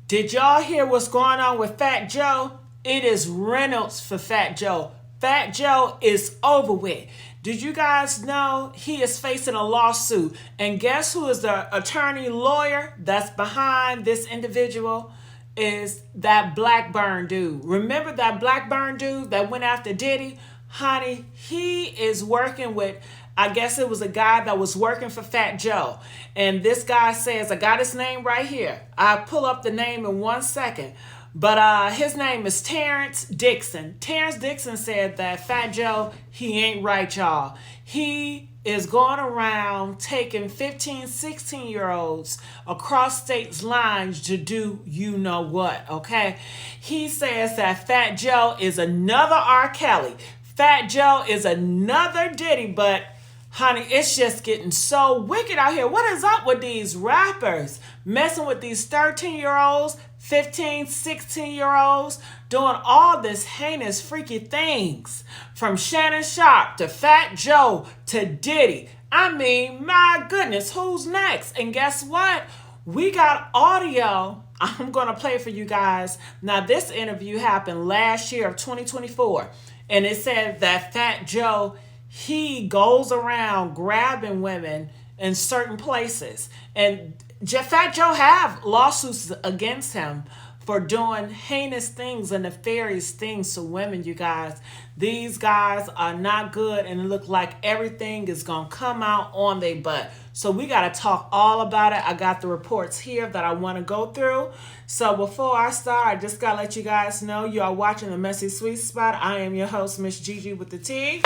Did y'all hear what's going on with Fat Joe? It is Reynolds for Fat Joe. Fat Joe is over with. Did you guys know he is facing a lawsuit? And guess who is the attorney lawyer that's behind this individual? Is that Blackburn dude. Remember that Blackburn dude that went after Diddy? Honey, he is working with, I guess it was a guy that was working for Fat Joe. And this guy says, I got his name right here. I'll pull up the name in 1 second. But his name is Terrence Dixon. Terrence Dixon said that Fat Joe, he ain't right, y'all. He is going around taking 15, 16-year-olds across states lines to do you know what, okay? He says that Fat Joe is another R. Kelly. Fat Joe is another Diddy, but honey, it's just getting so wicked out here. What is up with these rappers messing with these 13-year-olds, 15, 16-year-olds, doing all this heinous, freaky things? From Shannon Sharp to Fat Joe to Diddy. I mean, my goodness, who's next? And guess what? We got audio. I'm going to play it for you guys. Now, this interview happened last year of 2024. And it said that Fat Joe, he goes around grabbing women in certain places. And Fat Joe have lawsuits against him for doing heinous things and nefarious things to women, you guys. These guys are not good, and it look like everything is going to come out on their butt. So we got to talk all about it. I got the reports here that I want to go through. So before I start, I just got to let you guys know you are watching The Messy Sweet Spot. I am your host, Miss Gigi with the T.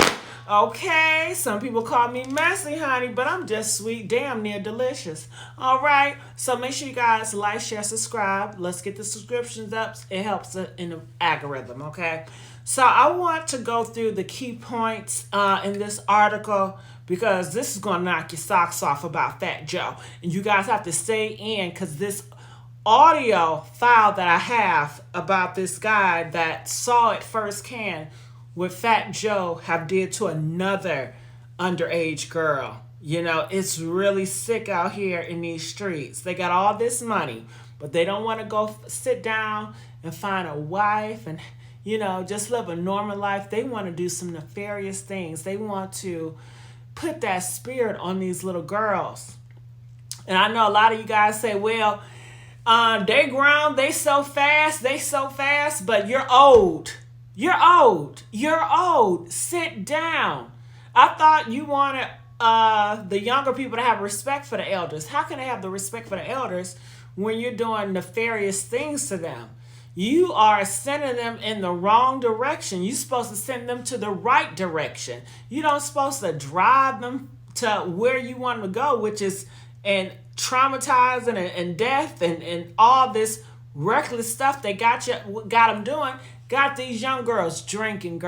Okay, some people call me messy, honey, but I'm just sweet, damn near delicious. All right, so make sure you guys like, share, subscribe. Let's get the subscriptions up. It helps in the algorithm, okay? So I want to go through the key points in this article because this is going to knock your socks off about Fat Joe. And you guys have to stay in because this audio file that I have about this guy that saw it firsthand what Fat Joe have did to another underage girl. You know, it's really sick out here in these streets. They got all this money, but they don't want to go sit down and find a wife and, you know, just live a normal life. They want to do some nefarious things. They want to put that spirit on these little girls. And I know a lot of you guys say, well, they grown, they so fast, but you're old. You're old. Sit down. I thought you wanted the younger people to have respect for the elders. How can they have the respect for the elders when you're doing nefarious things to them? You are sending them in the wrong direction. You're supposed to send them to the right direction. You don't supposed to drive them to where you want them to go, which is and traumatizing and death and all this reckless stuff they got them doing. Got these young girls drinking,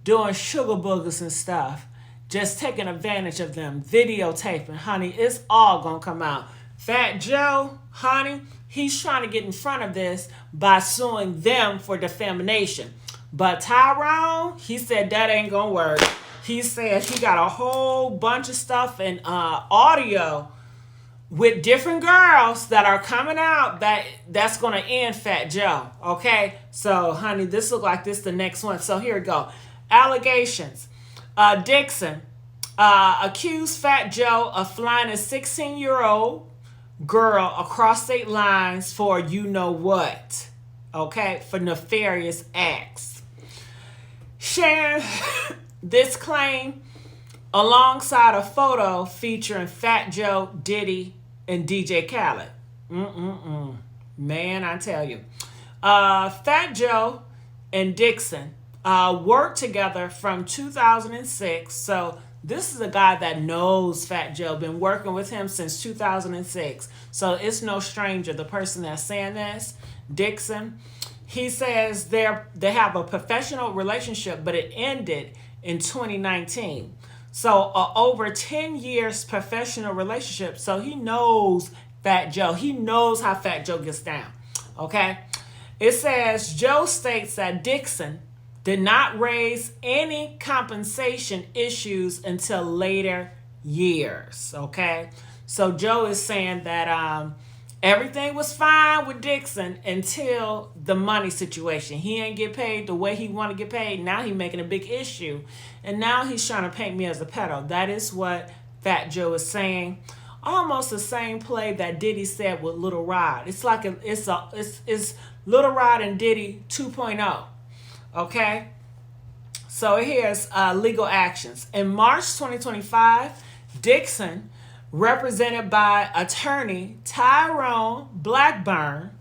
doing sugar boogers and stuff, just taking advantage of them, videotaping. Honey, it's all gonna come out. Fat Joe, honey, he's trying to get in front of this by suing them for defamation. But Tyrone, he said that ain't gonna work. He said he got a whole bunch of stuff and audio with different girls that are coming out that's going to end Fat Joe, okay? So, honey, this look like this the next one. So, here we go. Allegations. Dixon accused Fat Joe of flying a 16-year-old girl across state lines for you know what, okay? For nefarious acts. Sharing this claim alongside a photo featuring Fat Joe, Diddy, and DJ Khaled. Man, I tell you. Fat Joe and Dixon worked together from 2006. So this is a guy that knows Fat Joe, been working with him since 2006. So it's no stranger. The person that's saying this, Dixon, he says they have a professional relationship, but it ended in 2019. So over 10 years professional relationship. So he knows Fat Joe. He knows how Fat Joe gets down. Okay. It says Joe states that Dixon did not raise any compensation issues until later years. Okay. So Joe is saying that Everything was fine with Dixon until the money situation. He ain't get paid the way he want to get paid. Now he making a big issue. And now he's trying to paint me as a pedo. That is what Fat Joe is saying. Almost the same play that Diddy said with Little Rod. It's like it's Little Rod and Diddy 2.0. Okay? So here's legal actions. In March 2025, Dixon, represented by attorney Tyrone Blackburn,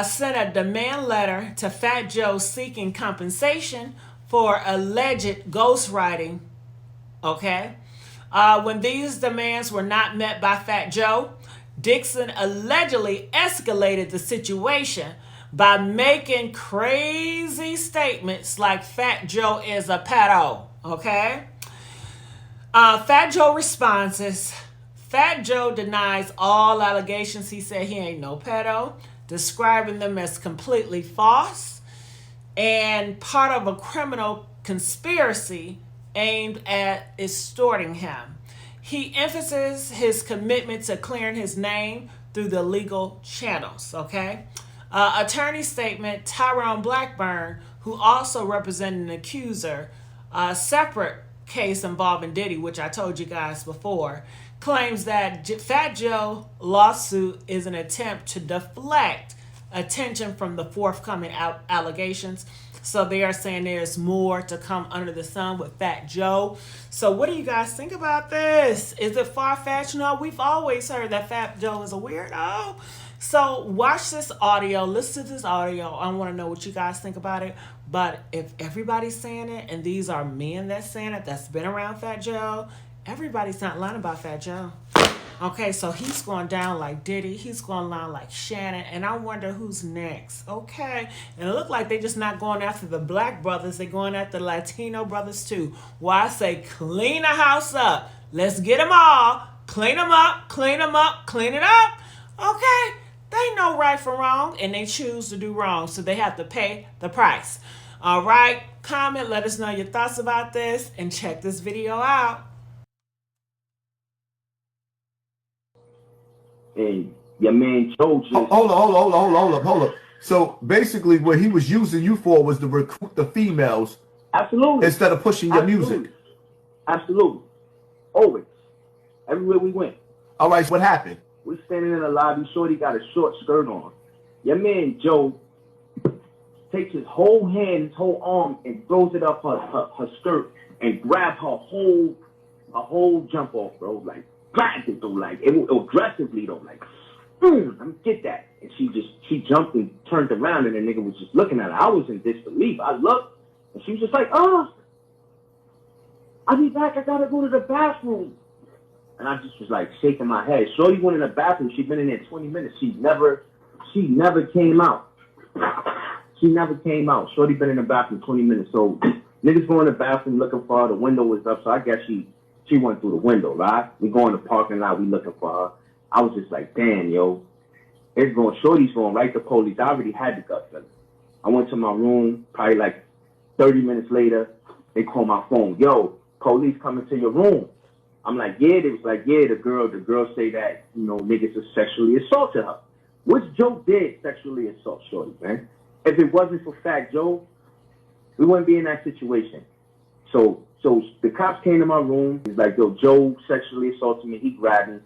sent a demand letter to Fat Joe seeking compensation for alleged ghostwriting. Okay? When these demands were not met by Fat Joe, Dixon allegedly escalated the situation by making crazy statements like Fat Joe is a pedo. Okay? Fat Joe responses. Fat Joe denies all allegations. He said he ain't no pedo, describing them as completely false and part of a criminal conspiracy aimed at extorting him. He emphasizes his commitment to clearing his name through the legal channels. Okay? Attorney statement, Tyrone Blackburn, who also represented an accuser, a separate case involving Diddy, which I told you guys before, claims that Fat Joe lawsuit is an attempt to deflect attention from the forthcoming allegations. So they are saying there's more to come under the sun with Fat Joe. So what do you guys think about this? Is it far-fetched? No, we've always heard that Fat Joe is a weirdo. So watch this audio, listen to this audio. I want to know what you guys think about it. But if everybody's saying it, and these are men that's saying it, that's been around Fat Joe, everybody's not lying about Fat Joe. Okay, so he's going down like Diddy. He's going down like Shannon. And I wonder who's next. Okay. And it looked like they're just not going after the black brothers. They're going after the Latino brothers too. Well, I say clean the house up. Let's get them all. Clean them up, clean them up, clean it up. Okay. They know right from wrong, and they choose to do wrong. So they have to pay the price. All right. Comment. Let us know your thoughts about this. And check this video out. And your man Joe just... Hold up. So basically what he was using you for was to recruit the females. Absolutely. Instead of pushing your music. Absolutely. Always. Everywhere we went. All right, what happened? We're standing in the lobby. Shorty got a short skirt on. Your man Joe takes his whole hand, his whole arm, and throws it up her skirt and grabs her whole jump off, bro. Like, grabbed it though, like aggressively though, like, let me get that. And she jumped and turned around, and the nigga was just looking at her. I was in disbelief. I looked, and she was just like, I'll be back. I gotta go to the bathroom. And I just was like shaking my head. Shorty went in the bathroom. She'd been in there 20 minutes. She never came out. She never came out. Shorty been in the bathroom 20 minutes. So niggas go in the bathroom looking for her. The window was up, so I guess she went through the window, right? We go in the parking lot, we looking for her. I was just like, damn, yo. Shorty's going right to police. I already had the gut feeling. I went to my room, probably like 30 minutes later, they call my phone. Yo, police coming to your room. I'm like, yeah. They was like, yeah, the girl say that, niggas have sexually assaulted her. Which Joe did sexually assault Shorty, man. If it wasn't for Fat Joe, we wouldn't be in that situation. So the cops came to my room. He's like, yo, Joe sexually assaulted me. He grabbed me.